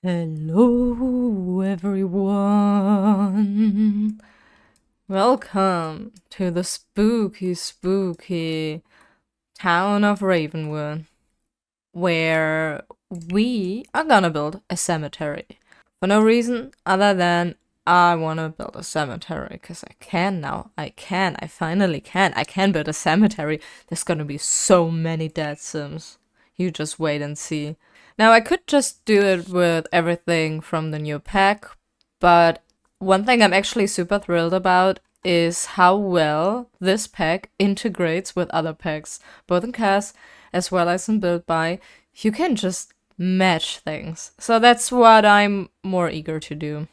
Hello, everyone. Welcome to the spooky town of Ravenwood, where we are gonna build a cemetery. For no reason other than I wanna build a cemetery, because I can now. I finally can. I can build a cemetery. There's gonna be so many dead Sims. You just wait and see. Now, I could just do it with everything from the new pack, but one thing I'm actually super thrilled about is how well this pack integrates with other packs, both in CAS as well as in Build By. You can just match things. So that's what I'm more eager to do.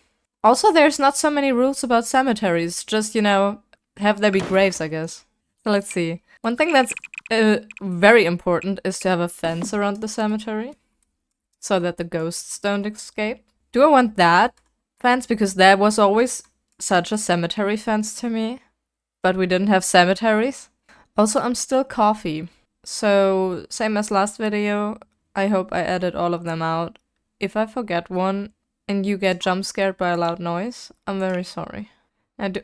Also, there's not so many rules about cemeteries, just, have there be graves, I guess. So let's see. One thing that's very important is to have a fence around the cemetery so that the ghosts don't escape. Do I want that fence? Because that was always such a cemetery fence to me, but we didn't have cemeteries. Also, I'm still coffee. So, same as last video, I hope I edit all of them out. If I forget one and you get jump scared by a loud noise, I'm very sorry.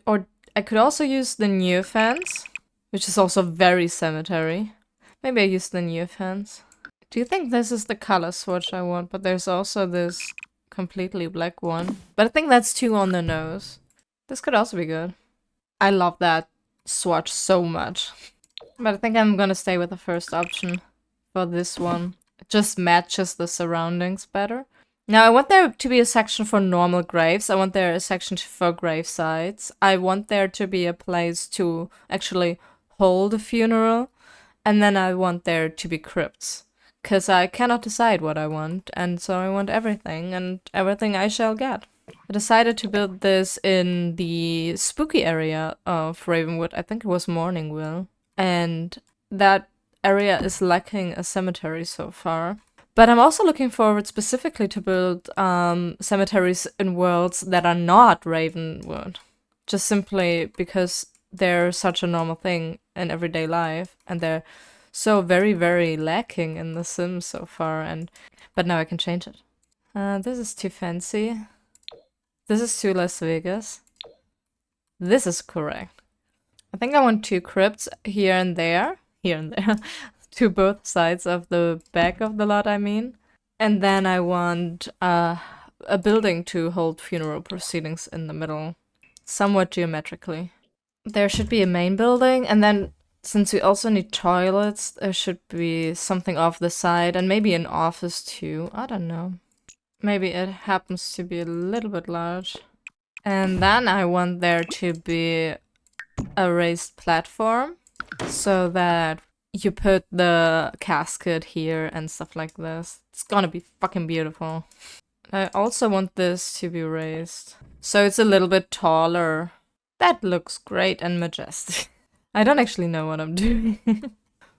Or I could also use the new fence, which is also very cemetery. Maybe I use the new fence. Do you think this is the color swatch I want? But there's also this completely black one. But I think that's too on the nose. This could also be good. I love that swatch so much. But I think I'm gonna stay with the first option for this one. It just matches the surroundings better. Now, I want there to be a section for normal graves. I want there a section for grave sites. I want there to be a place to actually hold a funeral. And then I want there to be crypts. Because I cannot decide what I want, and so I want everything, and everything I shall get. I decided to build this in the spooky area of Ravenwood. I think it was Morningville. And that area is lacking a cemetery so far. But I'm also looking forward specifically to build cemeteries in worlds that are not Ravenwood. Just simply because they're such a normal thing in everyday life, and they're so very lacking in The Sims so far, but now I can change it. This is too fancy. This is too Las Vegas. This is correct. I think I want 2 crypts here and there, to both sides of the back of the lot, I mean. And then I want a building to hold funeral proceedings in the middle, somewhat geometrically. There should be a main building, and then since we also need toilets, there should be something off the side, and maybe an office too. I don't know. Maybe it happens to be a little bit large. And then I want there to be a raised platform so that you put the casket here and stuff like this. It's gonna be fucking beautiful. I also want this to be raised, so it's a little bit taller. That looks great and majestic. I don't actually know what I'm doing.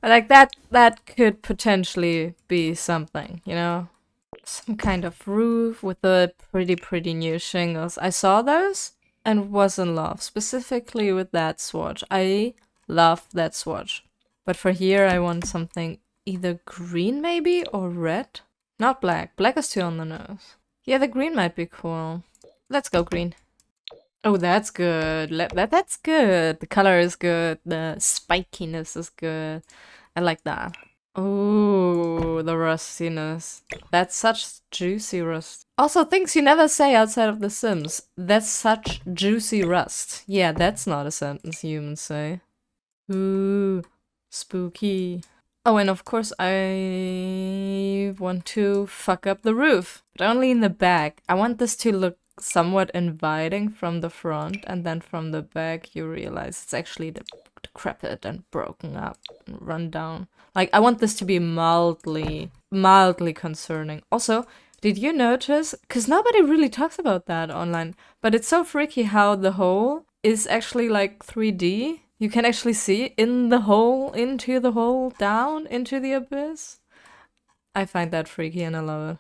But like that could potentially be something, you know? Some kind of roof with the pretty new shingles. I saw those and was in love, specifically with that swatch. I love that swatch. But for here I want something either green maybe or red. Not black. Black is too on the nose. Yeah, the green might be cool. Let's go green. Oh, that's good. That's good. The color is good. The spikiness is good. I like that. Oh, the rustiness. That's such juicy rust. Also, things you never say outside of The Sims. That's such juicy rust. Yeah, that's not a sentence humans say. Ooh, spooky. Oh, and of course I want to fuck up the roof. But only in the back. I want this to look somewhat inviting from the front, and then from the back you realize it's actually decrepit and broken up and run down. Like, I want this to be mildly concerning. Also, did you notice, because nobody really talks about that online, but it's so freaky how the hole is actually like 3D. You can actually see in the hole, into the hole, down into the abyss. I find that freaky and I love it.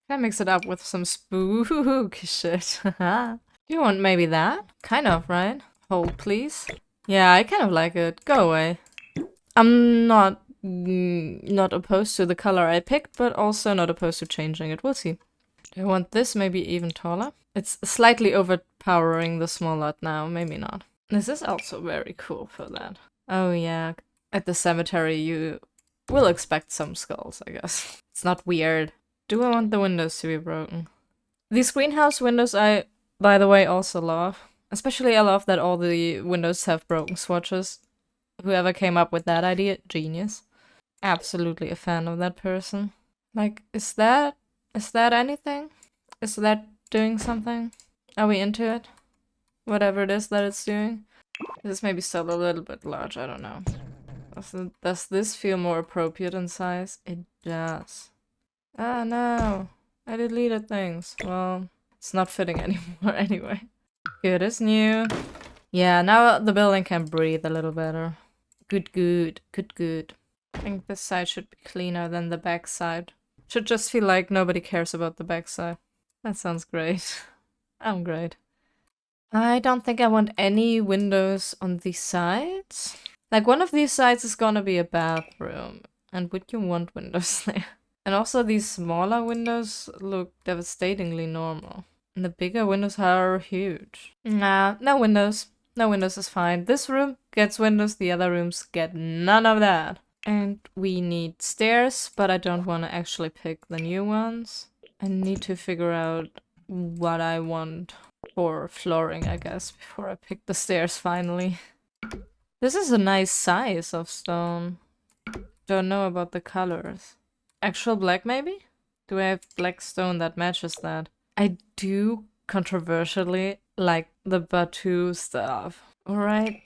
Can I mix it up with some spook shit? Do you want maybe that? Kind of, right? Hold, please. Yeah, I kind of like it. Go away. I'm not opposed to the color I picked, but also not opposed to changing it. We'll see. Do I want this maybe even taller? It's slightly overpowering the small lot now, maybe not. This is also very cool for that. Oh yeah, at the cemetery you will expect some skulls, I guess. It's not weird. Do I want the windows to be broken? These greenhouse windows I, by the way, also love. Especially I love that all the windows have broken swatches. Whoever came up with that idea, genius. Absolutely a fan of that person. Like, is that anything? Is that doing something? Are we into it? Whatever it is that it's doing? This is maybe still a little bit large, I don't know. Does this feel more appropriate in size? It does. Ah, no. I deleted things. Well, it's not fitting anymore anyway. Good as new. Yeah, now the building can breathe a little better. Good, good, good, good. I think this side should be cleaner than the back side. Should just feel like nobody cares about the back side. That sounds great. I'm great. I don't think I want any windows on these sides. Like, one of these sides is gonna be a bathroom. And would you want windows there? And also these smaller windows look devastatingly normal. And the bigger windows are huge. Nah, no windows. No windows is fine. This room gets windows, the other rooms get none of that. And we need stairs, but I don't want to actually pick the new ones. I need to figure out what I want for flooring, I guess, before I pick the stairs finally. This is a nice size of stone. Don't know about the colors. Actual black, maybe? Do I have black stone that matches that? I do, controversially, like the Batu stuff. Alright.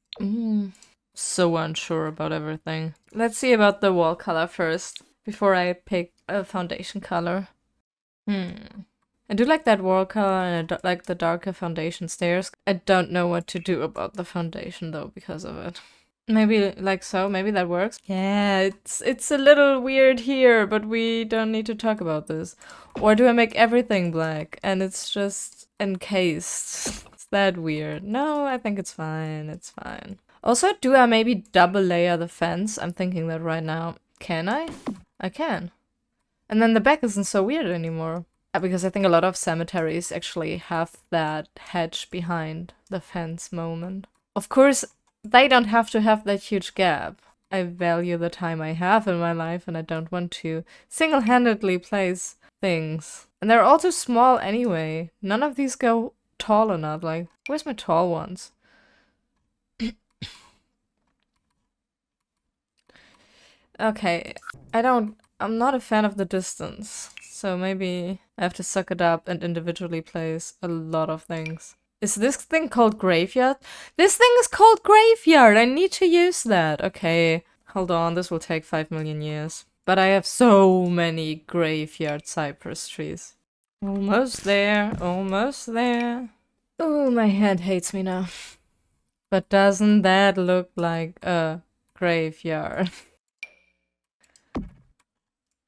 So unsure about everything. Let's see about the wall color first, before I pick a foundation color. I do like that wall color and I like the darker foundation stairs. I don't know what to do about the foundation though because of it. Maybe like so, maybe that works. Yeah, it's a little weird here, but we don't need to talk about this. Or do I make everything black and it's just encased? Is that weird? No, I think it's fine, it's fine. Also, do I maybe double layer the fence? I'm thinking that right now. Can I? I can. And then the back isn't so weird anymore. Because I think a lot of cemeteries actually have that hedge behind the fence moment. Of course, they don't have to have that huge gap. I value the time I have in my life and I don't want to single-handedly place things. And they're all too small anyway. None of these go tall enough. Like, where's my tall ones? Okay, I'm not a fan of the distance. So maybe I have to suck it up and individually place a lot of things. Is this thing called graveyard? This thing is called graveyard! I need to use that. Okay, hold on, this will take 5 million years. But I have so many graveyard cypress trees. Almost there, almost there. Oh, my head hates me now. But doesn't that look like a graveyard?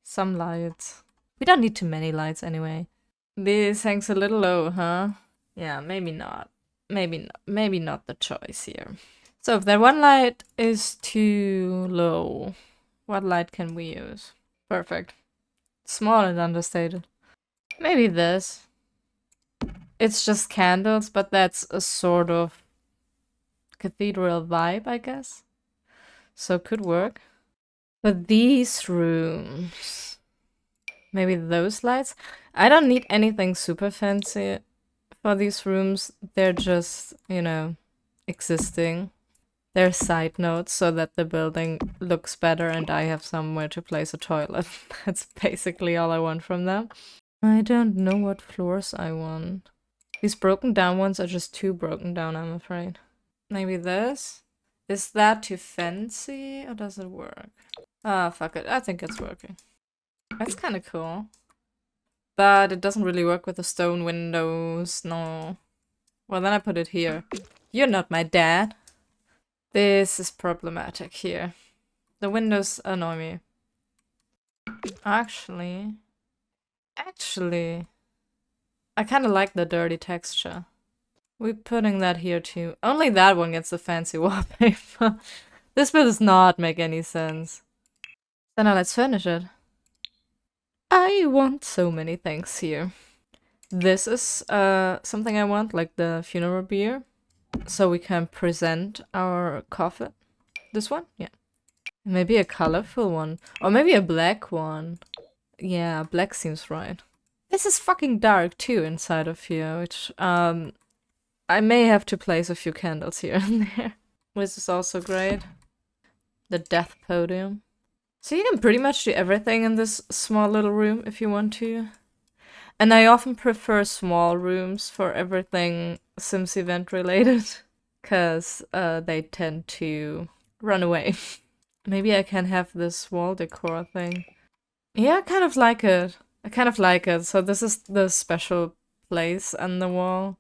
Some lights. We don't need too many lights anyway. This hangs a little low, huh? Yeah, maybe not. Maybe not the choice here. So if that one light is too low, what light can we use? Perfect. Small and understated. Maybe this. It's just candles, but that's a sort of cathedral vibe, I guess. So could work. But these rooms... Maybe those lights? I don't need anything super fancy for these rooms. They're just, you know, existing. They're side notes so that the building looks better and I have somewhere to place a toilet. That's basically all I want from them. I don't know what floors I want. These broken down ones are just too broken down, I'm afraid. Maybe this? Is that too fancy or does it work? Ah, fuck it. I think it's working. That's kind of cool. But it doesn't really work with the stone windows, no. Well, then I put it here. You're not my dad. This is problematic here. The windows annoy me. Actually, I kind of like the dirty texture. We're putting that here too. Only that one gets the fancy wallpaper. This bit does not make any sense. So now let's finish it. I want so many things here. This is something I want, like the funeral beer. So we can present our coffin. This one? Yeah. Maybe a colorful one. Or maybe a black one. Yeah, black seems right. This is fucking dark too inside of here, which I may have to place a few candles here and there. This is also great. The death podium. So you can pretty much do everything in this small little room if you want to. And I often prefer small rooms for everything Sims event related. Because they tend to run away. Maybe I can have this wall decor thing. Yeah, I kind of like it. I kind of like it. So this is the special place on the wall.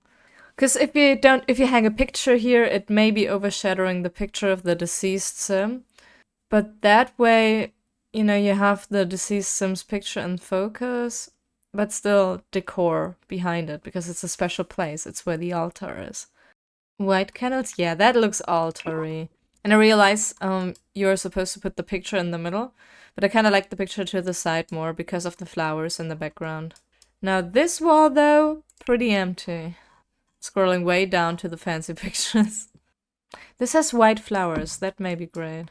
Because if you hang a picture here, it may be overshadowing the picture of the deceased sim. But that way, you know, you have the deceased sim's picture in focus, but still decor behind it because it's a special place. It's where the altar is. White candles? Yeah, that looks altar-y. And I realize you're supposed to put the picture in the middle, but I kind of like the picture to the side more because of the flowers in the background. Now this wall, though, pretty empty. Scrolling way down to the fancy pictures. This has white flowers. That may be great.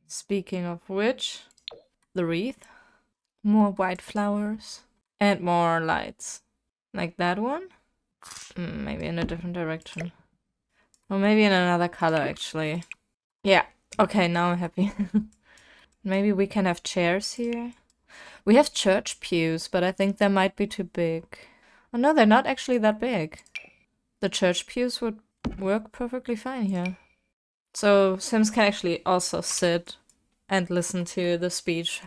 Speaking of which, the wreath. More white flowers. And more lights. Like that one? Maybe in a different direction. Or maybe in another color, actually. Yeah. Okay, now I'm happy. Maybe we can have chairs here. We have church pews, but I think they might be too big. Oh no, they're not actually that big. The church pews would work perfectly fine here. So Sims can actually also sit and listen to the speech.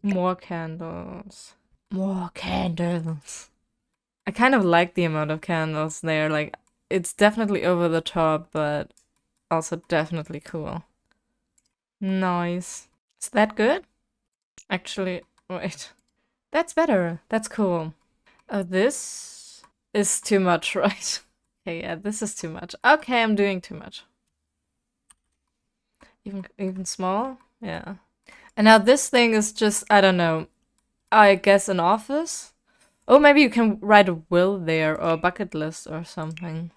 More candles. More candles. I kind of like the amount of candles there. Like, it's definitely over the top, but also definitely cool. Nice. Is that good? Actually, wait. That's better. That's cool. Oh, this is too much, right? Okay, yeah, this is too much. Okay, I'm doing too much. Even small? Yeah. And now this thing is just, I don't know, I guess an office? Oh, maybe you can write a will there or a bucket list or something.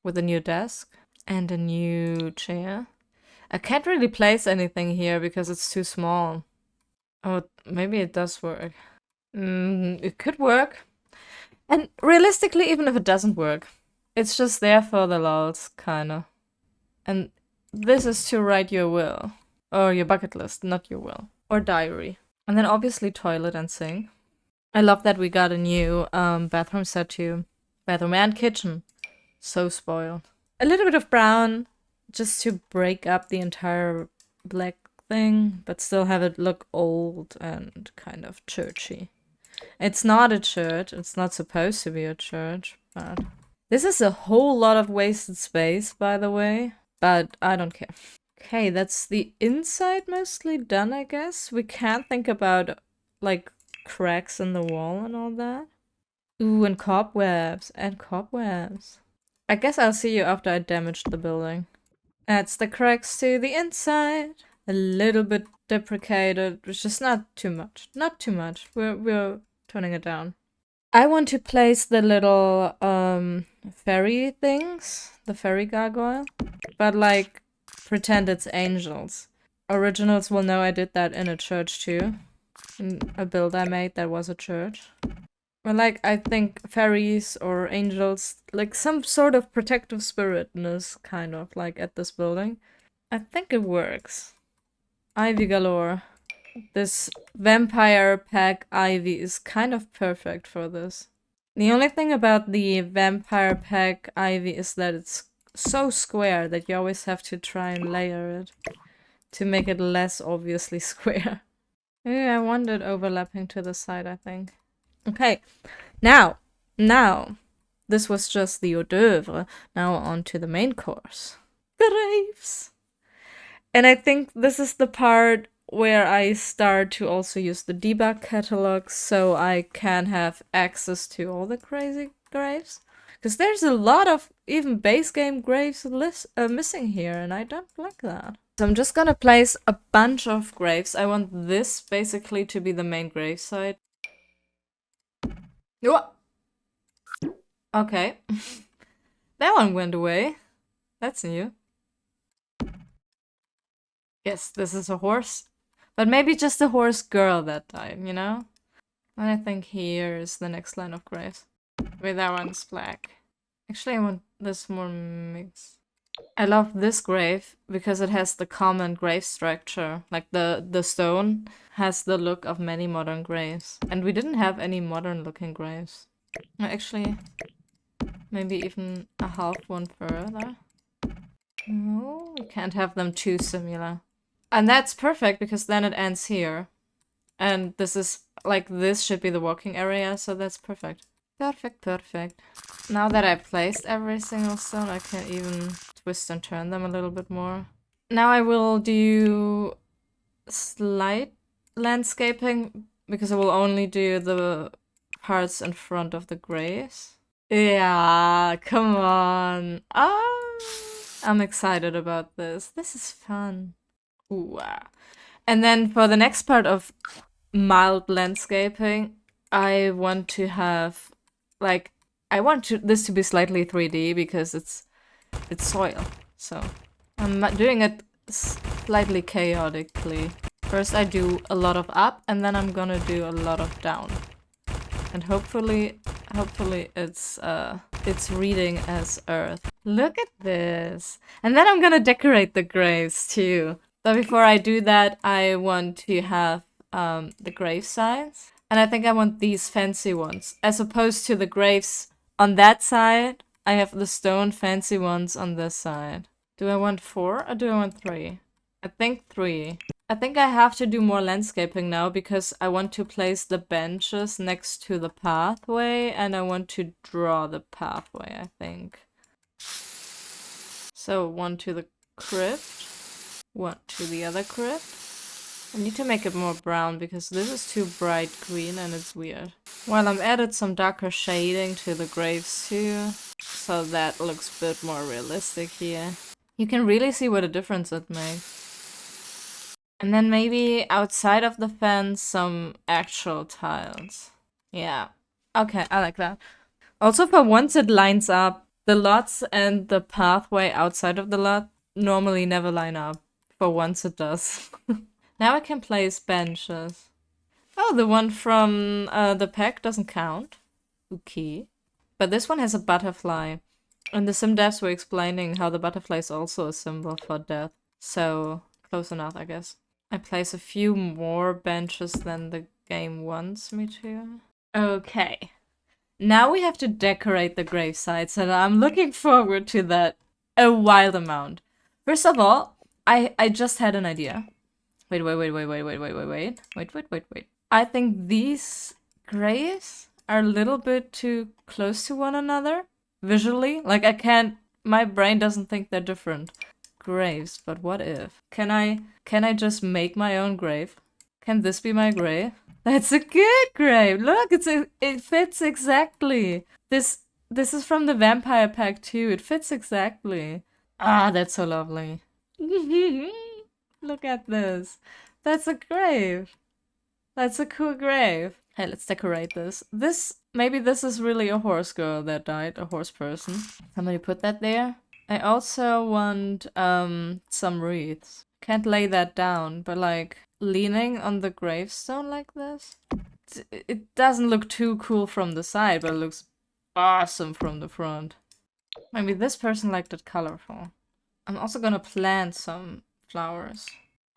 With a new desk and a new chair. I can't really place anything here because it's too small. Oh, maybe it does work. It could work. And realistically, even if it doesn't work, it's just there for the lulz, kinda. And this is to write your will. Or your bucket list, not your will. Or diary. And then obviously toilet and sink. I love that we got a new bathroom set too. Bathroom and kitchen. So spoiled. A little bit of brown, just to break up the entire black thing, but still have it look old and kind of churchy. It's not a church, it's not supposed to be a church, but... This is a whole lot of wasted space, by the way, but I don't care. Okay, that's the inside mostly done, I guess. We can't think about, like, cracks in the wall and all that. Ooh, and cobwebs, I guess I'll see you after I damaged the building. That's the cracks to the inside. A little bit deprecated, which is not too much. Not too much. We're toning it down. I want to place the little fairy things, the fairy gargoyle, but like pretend it's angels. Originals will know I did that in a church too. In a build I made that was a church. Or like, I think fairies or angels, like some sort of protective spiritness, kind of, like at this building. I think it works. Ivy galore. This vampire pack ivy is kind of perfect for this. The only thing about the vampire pack ivy is that it's so square that you always have to try and layer it to make it less obviously square. Maybe I want it overlapping to the side, I think. Okay, now, this was just the hors d'oeuvre. Now on to the main course. Graves! And I think this is the part where I start to also use the debug catalog so I can have access to all the crazy graves. Because there's a lot of even base game graves missing here, and I don't like that. So I'm just gonna place a bunch of graves. I want this basically to be the main grave site. Okay. That one went away. That's new. Yes, this is a horse. But maybe just a horse girl that died, you know? And I think here is the next line of graves. Wait, that one's black. Actually, I want this more mix. I love this grave because it has the common grave structure. Like the stone has the look of many modern graves. And we didn't have any modern looking graves. Actually, maybe even a half one further. No, we can't have them too similar. And that's perfect because then it ends here. And this is, like, this should be the walking area, so that's perfect. Perfect, perfect. Now that I've placed every single stone, I can even twist and turn them a little bit more. Now I will do slight landscaping, because I will only do the parts in front of the graves. Yeah, come on. I'm excited about this. This is fun. Ooh, And then for the next part of mild landscaping, I want to have, like, this to be slightly 3D because it's soil. So I'm doing it slightly chaotically. First I do a lot of up, and then I'm gonna do a lot of down. And hopefully it's reading as earth. Look at this. And then I'm gonna decorate the graves too. But before I do that, I want to have the grave signs. And I think I want these fancy ones. As opposed to the graves on that side, I have the stone fancy ones on this side. Do I want 4 or do I want 3? I think 3. I think I have to do more landscaping now because I want to place the benches next to the pathway and I want to draw the pathway, I think. So 1 to the crypt, 1 to the other crypt. I need to make it more brown because this is too bright green and it's weird. Well, I've added some darker shading to the graves too, so that looks a bit more realistic here. You can really see what a difference it makes. And then maybe outside of the fence, some actual tiles. Yeah. Okay, I like that. Also, for once it lines up. The lots and the pathway outside of the lot normally never line up. For once it does. Now I can place benches. Oh, the one from the pack doesn't count. Okay. But this one has a butterfly. And the sim devs were explaining how the butterfly is also a symbol for death. So, close enough, I guess. I place a few more benches than the game wants me to. Okay. Now we have to decorate the grave sites, and I'm looking forward to that a wild amount. First of all, I just had an idea. Wait. I think these graves are a little bit too close to one another visually. Like my brain doesn't think they're different graves, but what if? Can I just make my own grave? Can this be my grave? That's a good grave. Look, it fits exactly. This is from the Vampire Pack too. It fits exactly. Ah, that's so lovely. Look at this. That's a grave. That's a cool grave. Hey, let's decorate this. Maybe this is really a horse girl that died, a horse person. Somebody put that there. I also want some wreaths. Can't lay that down, but like leaning on the gravestone like this. It doesn't look too cool from the side, but it looks awesome from the front. Maybe this person liked it colorful. I'm also gonna plant some flowers.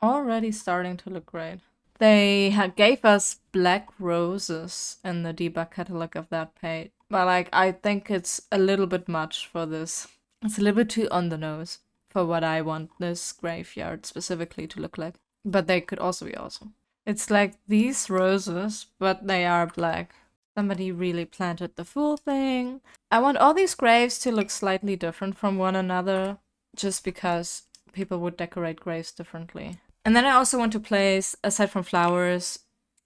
Already starting to look great. They gave us black roses in the debug catalog of that page. But like, I think it's a little bit much for this. It's a little bit too on the nose for what I want this graveyard specifically to look like. But they could also be awesome. It's like these roses, but they are black. Somebody really planted the full thing. I want all these graves to look slightly different from one another, just because people would decorate graves differently. And then I also want to place, aside from flowers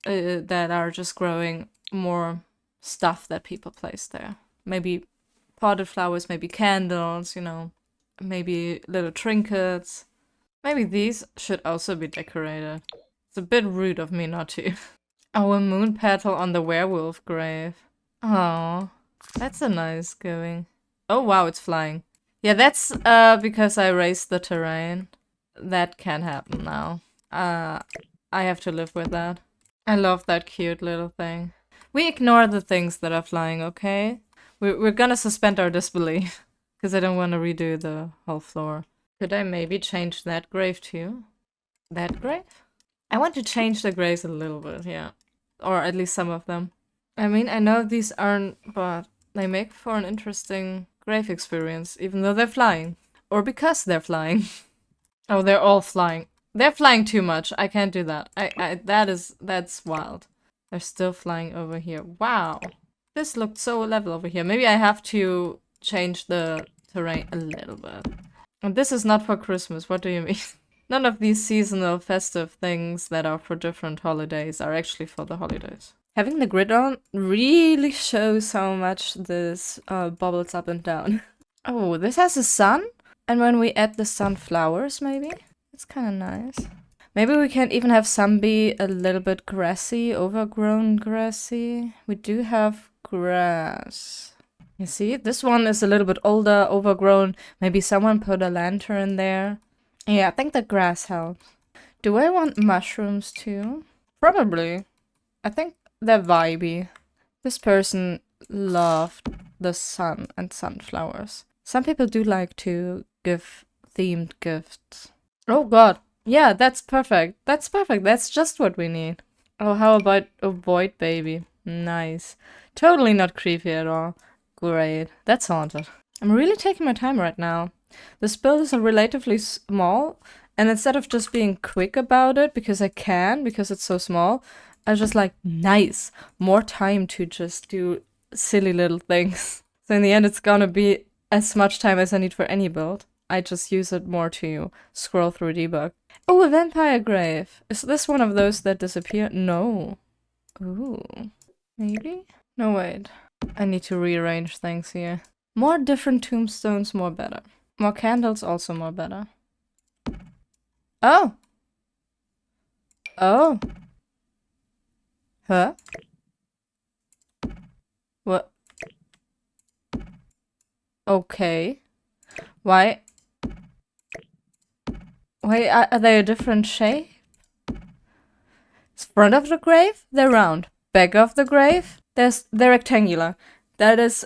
that are just growing, more stuff that people place there. Maybe potted flowers, maybe candles, you know, maybe little trinkets. Maybe these should also be decorated. It's a bit rude of me not to. Oh, a moon petal on the werewolf grave. Oh, That's a nice going. Oh wow, it's flying. Yeah, that's because I raised the terrain. That can happen now. I have to live with that. I love that cute little thing. We ignore the things that are flying, okay? We're gonna suspend our disbelief. Because I don't want to redo the whole floor. Could I maybe change that grave too? That grave? I want to change the graves a little bit, yeah. Or at least some of them. I mean, I know these aren't, but they make for an interesting grave experience, even though they're flying. Or because they're flying. Oh, they're all flying. They're flying too much. I can't do that. That's wild. They're still flying over here. Wow. This looked so level over here. Maybe I have to change the terrain a little bit. And this is not for Christmas. What do you mean? None of these seasonal festive things that are for different holidays are actually for the holidays. Having the grid on really shows how much this bubbles up and down. Oh, this has a sun? And when we add the sunflowers, maybe? It's kind of nice. Maybe we can even have some be a little bit grassy, overgrown grassy. We do have grass. You see, this one is a little bit older, overgrown. Maybe someone put a lantern there. Yeah, I think the grass helps. Do I want mushrooms too? Probably. I think they're vibey. This person loved the sun and sunflowers. Some people do like to give themed gifts. Oh god. Yeah, that's perfect. That's perfect. That's just what we need. Oh, how about a void baby? Nice. Totally not creepy at all. Great. That's haunted. I'm really taking my time right now. This build is relatively small, and instead of just being quick about it, because I can, because it's so small, I was just like, nice. More time to just do silly little things. So in the end, it's gonna be as much time as I need for any build. I just use it more to scroll through debug. Oh, a vampire grave. Is this one of those that disappear? No. Ooh. Maybe? No, wait. I need to rearrange things here. More different tombstones, more better. More candles, also more better. Oh! Oh! Huh? What? Okay. Why? Wait, are they a different shape? Front of the grave? They're round. Back of the grave? They're rectangular. That is,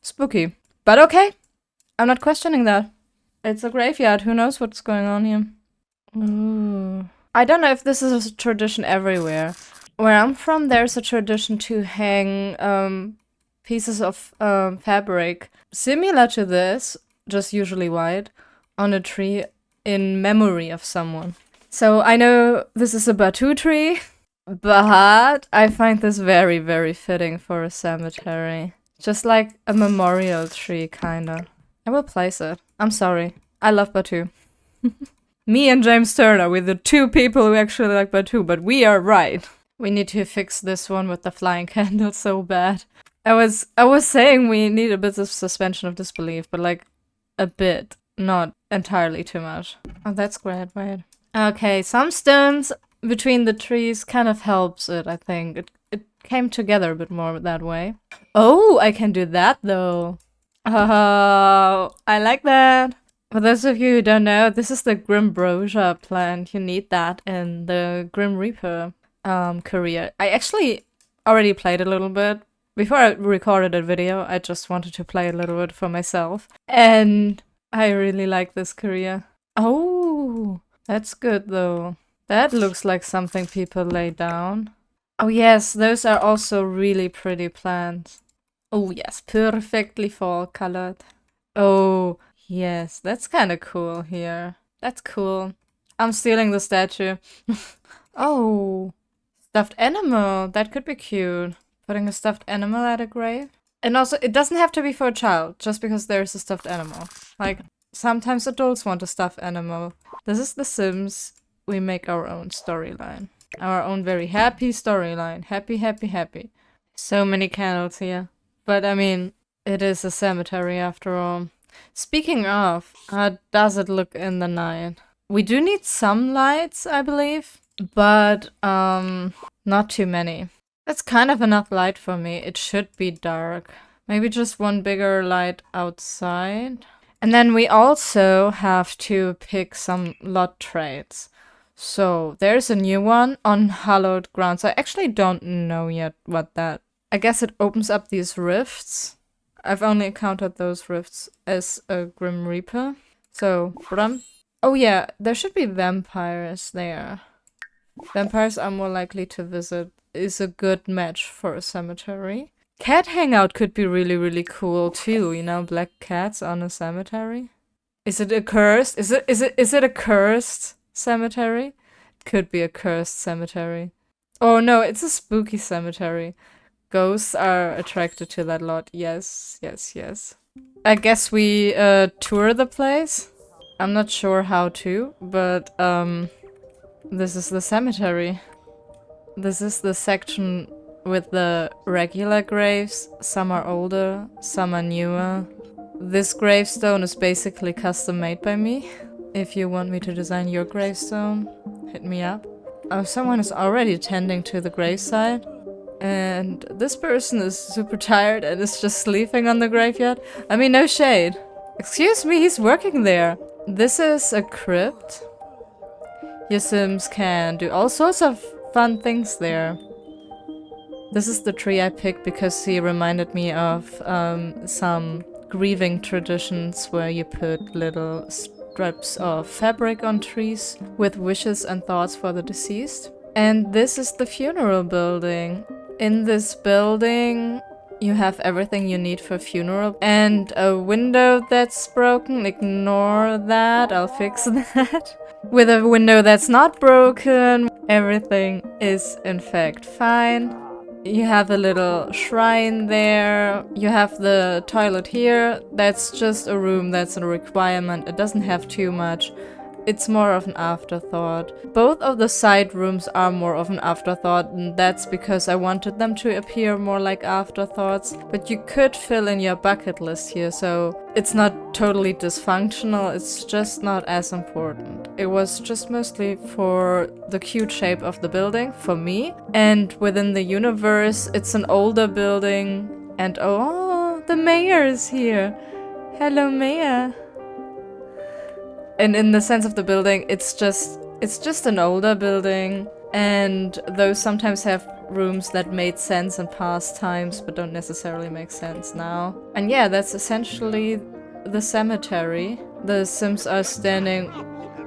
spooky. But okay. I'm not questioning that. It's a graveyard. Who knows what's going on here? Ooh. I don't know if this is a tradition everywhere. Where I'm from, there's a tradition to hang pieces of fabric similar to this, just usually white, on a tree in memory of someone. So I know this is a batu tree, but I find this very, very fitting for a cemetery. Just like a memorial tree, kinda. I will place it. I'm sorry. I love batu. Me and James Turner, we're the two people who actually like batu, but we are right. We need to fix this one with the flying candle so bad. I was saying we need a bit of suspension of disbelief, but like a bit, not entirely too much. Oh, that's great, right? Okay, some stones between the trees kind of helps it, I think. It came together a bit more that way. Oh, I can do that though. Oh, I like that. For those of you who don't know, this is the Grimbrosia plant. You need that in the Grim Reaper career. I actually already played a little bit. Before I recorded a video, I just wanted to play a little bit for myself. And I really like this career. Oh, that's good though. That looks like something people lay down. Oh yes, those are also really pretty plants. Oh yes, perfectly fall colored. Oh yes, that's kind of cool here. That's cool. I'm stealing the statue. Oh, stuffed animal. That could be cute. Putting a stuffed animal at a grave. And also, it doesn't have to be for a child, just because there's a stuffed animal. Like, sometimes adults want a stuffed animal. This is The Sims. We make our own storyline. Our own very happy storyline. Happy, happy, happy. So many candles here. But I mean, it is a cemetery after all. Speaking of, how does it look in the night? We do need some lights, I believe. But, not too many. That's kind of enough light for me. It should be dark. Maybe just one bigger light outside. And then we also have to pick some lot traits. So there's a new one on hallowed grounds. I actually don't know yet what that. I guess it opens up these rifts. I've only encountered those rifts as a Grim Reaper. So, Brum. Oh yeah, there should be vampires there. Vampires are more likely to visit. Is a good match for a cemetery. Cat hangout could be really, really cool too. You know, black cats on a cemetery. Is it a cursed? Is it a cursed cemetery? Could be a cursed cemetery. Oh no, it's a spooky cemetery. Ghosts are attracted to that lot. Yes, yes, yes. I guess we tour the place. I'm not sure how to, but this is the cemetery. This is the section with the regular graves. Some are older, some are newer. This gravestone is basically custom made by me. If you want me to design your gravestone, hit me up. Oh, someone is already tending to the graveside. And this person is super tired and is just sleeping on the graveyard. I mean, no shade. Excuse me, he's working there. This is a crypt. Your Sims can do all sorts of fun things there. This is the tree I picked because he reminded me of some grieving traditions where you put little strips of fabric on trees with wishes and thoughts for the deceased. And this is the funeral building. In this building, you have everything you need for funeral. And a window that's broken, ignore that, I'll fix that. With a window that's not broken, everything is in fact fine. You have a little shrine there. You have the toilet here. That's just a room that's a requirement. It doesn't have too much. It's more of an afterthought. Both of the side rooms are more of an afterthought, and that's because I wanted them to appear more like afterthoughts. But you could fill in your bucket list here, so it's not totally dysfunctional, it's just not as important. It was just mostly for the cute shape of the building, for me. And within the universe, it's an older building, and oh, the mayor is here. Hello, mayor. And in the sense of the building, it's just an older building, and those sometimes have rooms that made sense in past times but don't necessarily make sense now. And yeah, that's essentially the cemetery. The Sims are standing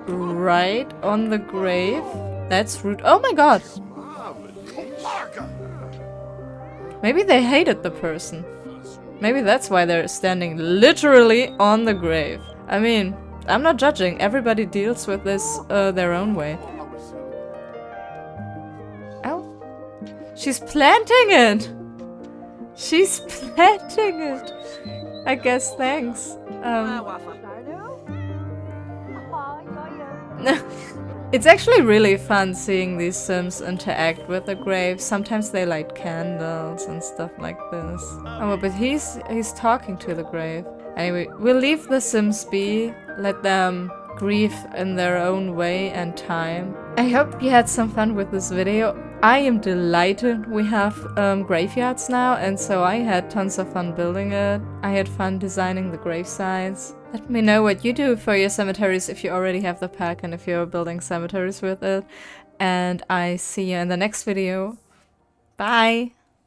right on the grave. That's rude. Oh my god! Maybe they hated the person. Maybe that's why they're standing literally on the grave. I mean, I'm not judging. Everybody deals with this their own way. Ow. She's planting it! She's planting it! I guess, thanks. It's actually really fun seeing these Sims interact with the grave. Sometimes they light candles and stuff like this. Oh, but he's talking to the grave. Anyway, we'll leave the Sims be. Let them grieve in their own way and time. I hope you had some fun with this video. I am delighted we have graveyards now, and so I had tons of fun building it. I had fun designing the gravesites. Let me know what you do for your cemeteries if you already have the pack and if you're building cemeteries with it. And I see you in the next video. Bye!